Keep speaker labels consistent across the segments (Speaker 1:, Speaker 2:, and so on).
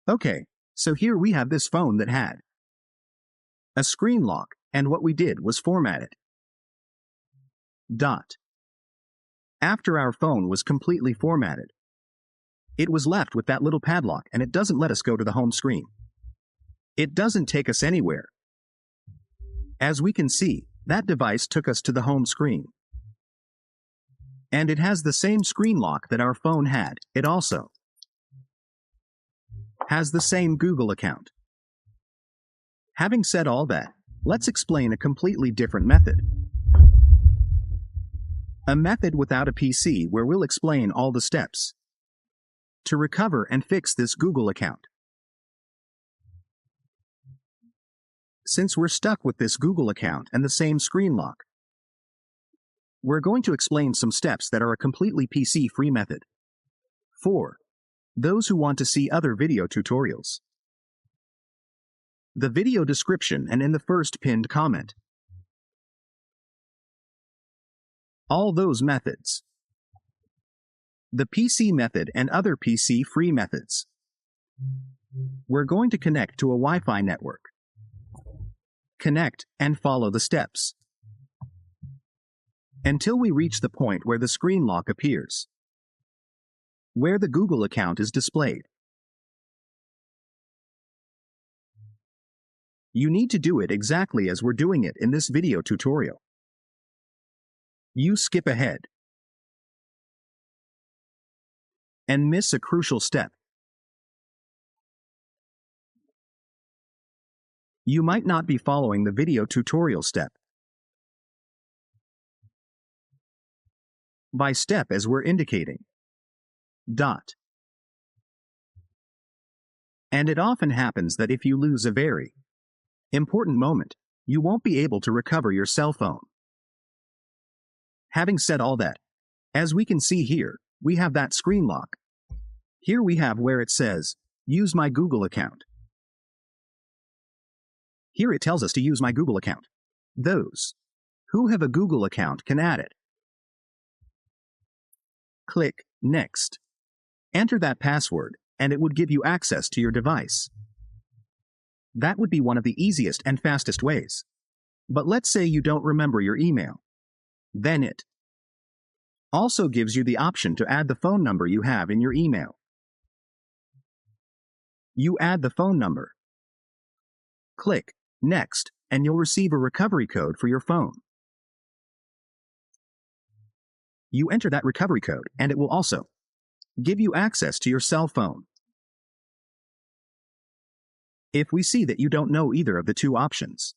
Speaker 1: Okay, so here we have this phone that had a screen lock, and what we did was format it. After our phone was completely formatted, it was left with that little padlock, and it doesn't let us go to the home screen. It doesn't take us anywhere. As we can see, that device took us to the home screen. And it has the same screen lock that our phone had. It also has the same Google account. Having said all that, let's explain a completely different method. A method without a PC where we'll explain all the steps to recover and fix this Google account. Since we're stuck with this Google account and the same screen lock, we're going to explain some steps that are a completely PC-free method. For those who want to see other video tutorials, the video description and in the first pinned comment. All those methods. The PC method and other PC-free methods. We're going to connect to a Wi-Fi network. Connect and follow the steps until we reach the point where the screen lock appears, where the Google account is displayed. You need to do it exactly as we're doing it in this video tutorial. You skip ahead and miss a crucial step. You might not be following the video tutorial step by step as we're indicating. And it often happens that if you lose a very important moment, you won't be able to recover your cell phone. Having said all that, as we can see here, we have that screen lock. Here we have where it says, use my Google account. Here it tells us to use my Google account. Those who have a Google account can add it. Click Next. Enter that password, and it would give you access to your device. That would be one of the easiest and fastest ways. But let's say you don't remember your email. Then it also gives you the option to add the phone number you have in your email. You add the phone number. Click Next, and you'll receive a recovery code for your phone. You enter that recovery code, and it will also give you access to your cell phone. If we see that you don't know either of the two options,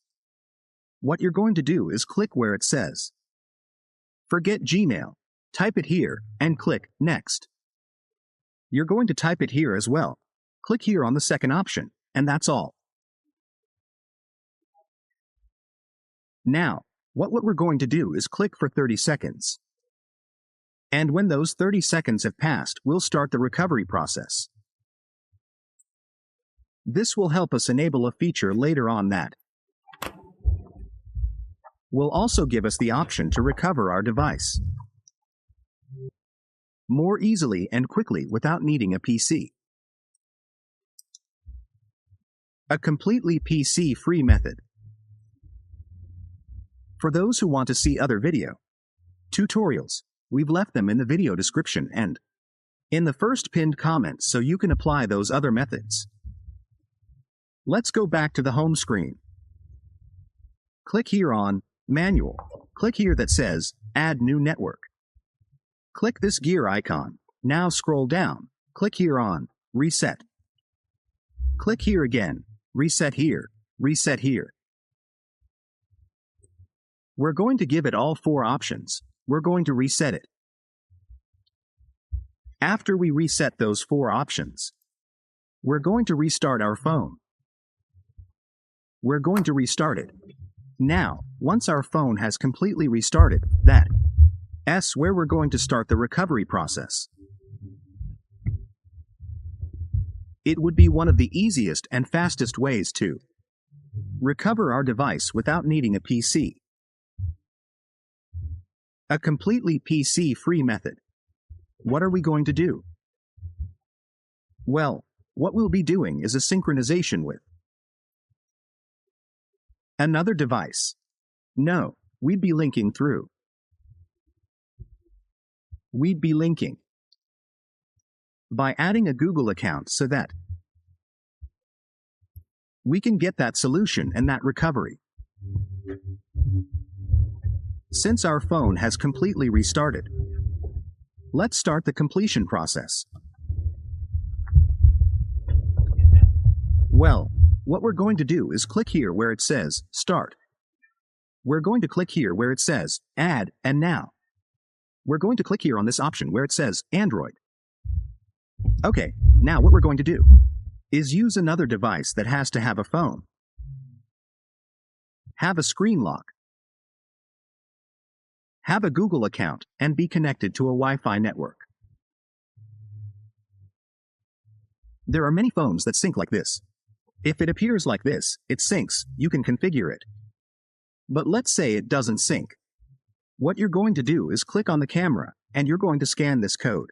Speaker 1: what you're going to do is click where it says, Forget Gmail, type it here, and click Next. You're going to type it here as well. Click here on the second option, and that's all. Now, what we're going to do is click for 30 seconds. And when those 30 seconds have passed, we'll start the recovery process. This will help us enable a feature later on that will also give us the option to recover our device more easily and quickly without needing a PC. A completely PC-free method. For those who want to see other video tutorials, we've left them in the video description and in the first pinned comment so you can apply those other methods. Let's go back to the home screen. Click here on Manual. Click here that says Add New Network. Click this gear icon. Now scroll down. Click here on Reset. Click here again. Reset here. Reset here. We're going to give it all 4 options. We're going to reset it. After we reset those 4 options, we're going to restart our phone. We're going to restart it. Now, once our phone has completely restarted, that's where we're going to start the recovery process. It would be one of the easiest and fastest ways to recover our device without needing a PC. A completely PC-free method. What are we going to do? Well, What we'll be doing is a synchronization with another device. No, we'd be linking through. We'd be linking by adding a Google account so that we can get that solution and that recovery. Since our phone has completely restarted, let's start the completion process. Well, what we're going to do is click here where it says Start. We're going to click here where it says Add and Now. We're going to click here on this option where it says Android. Okay, now what we're going to do is use another device that has to have a phone, have a screen lock, have a Google account, and be connected to a Wi-Fi network. There are many phones that sync like this. If it appears like this, it syncs, you can configure it. But let's say it doesn't sync. What you're going to do is click on the camera, and you're going to scan this code.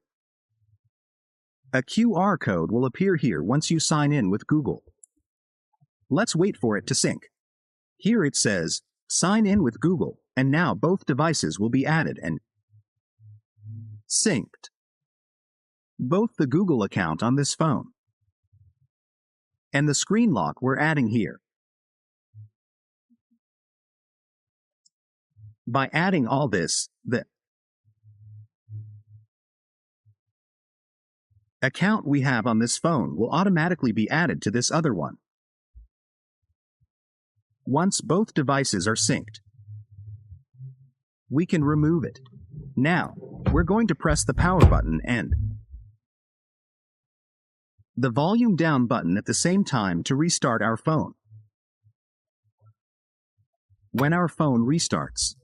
Speaker 1: A QR code will appear here once you sign in with Google. Let's wait for it to sync. Here it says, Sign in with Google, and now both devices will be added and synced. Both the Google account on this phone and the screen lock we're adding here. By adding all this, the account we have on this phone will automatically be added to this other one. Once both devices are synced, we can remove it. Now, we're going to press the power button and the volume down button at the same time to restart our phone. When our phone restarts,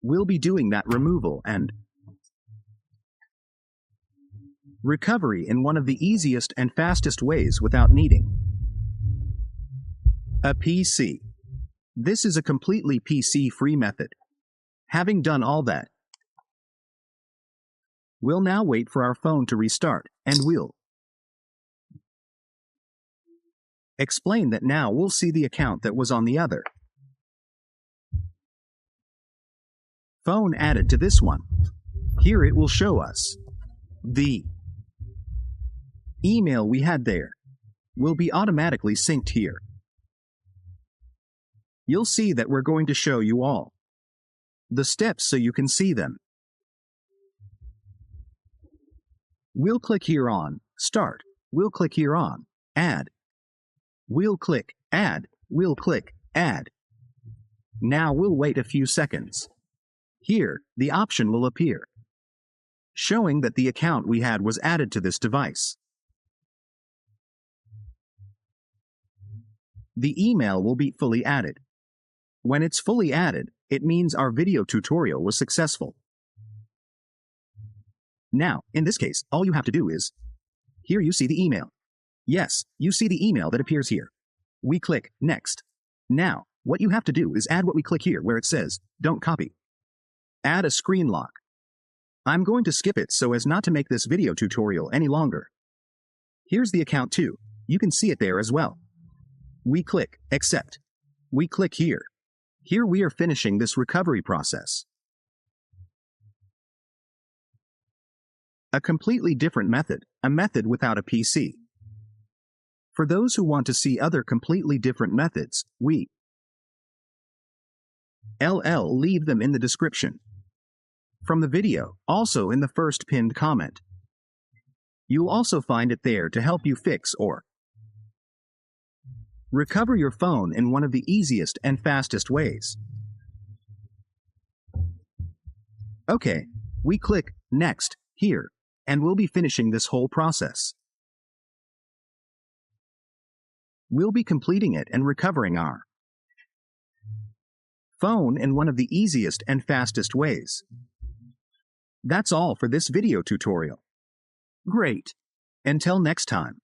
Speaker 1: we'll be doing that removal and recovery in one of the easiest and fastest ways without needing a PC. This is a completely PC-free method. Having done all that, we'll now wait for our phone to restart, and we'll explain that now we'll see the account that was on the other phone added to this one. Here it will show us the email we had there will be automatically synced here. You'll see that we're going to show you all the steps so you can see them. We'll click here on Start. We'll click here on Add. We'll click Add. We'll click Add. Now we'll wait a few seconds. Here, the option will appear, showing that the account we had was added to this device. The email will be fully added. When it's fully added, it means our video tutorial was successful. Now, in this case, all you have to do is, here you see the email. Yes, you see the email that appears here. We click Next. Now, what you have to do is add what we click here where it says, Don't copy. Add a screen lock. I'm going to skip it so as not to make this video tutorial any longer. Here's the account too. You can see it there as well. We click Accept. We click here. Here we are finishing this recovery process. A completely different method, a method without a PC. For those who want to see other completely different methods, we leave them in the description. From the video, also in the first pinned comment. You'll also find it there to help you fix or recover your phone in one of the easiest and fastest ways. Okay, we click Next here, and we'll be finishing this whole process. We'll be completing it and recovering our phone in one of the easiest and fastest ways. That's all for this video tutorial. Great! Until next time.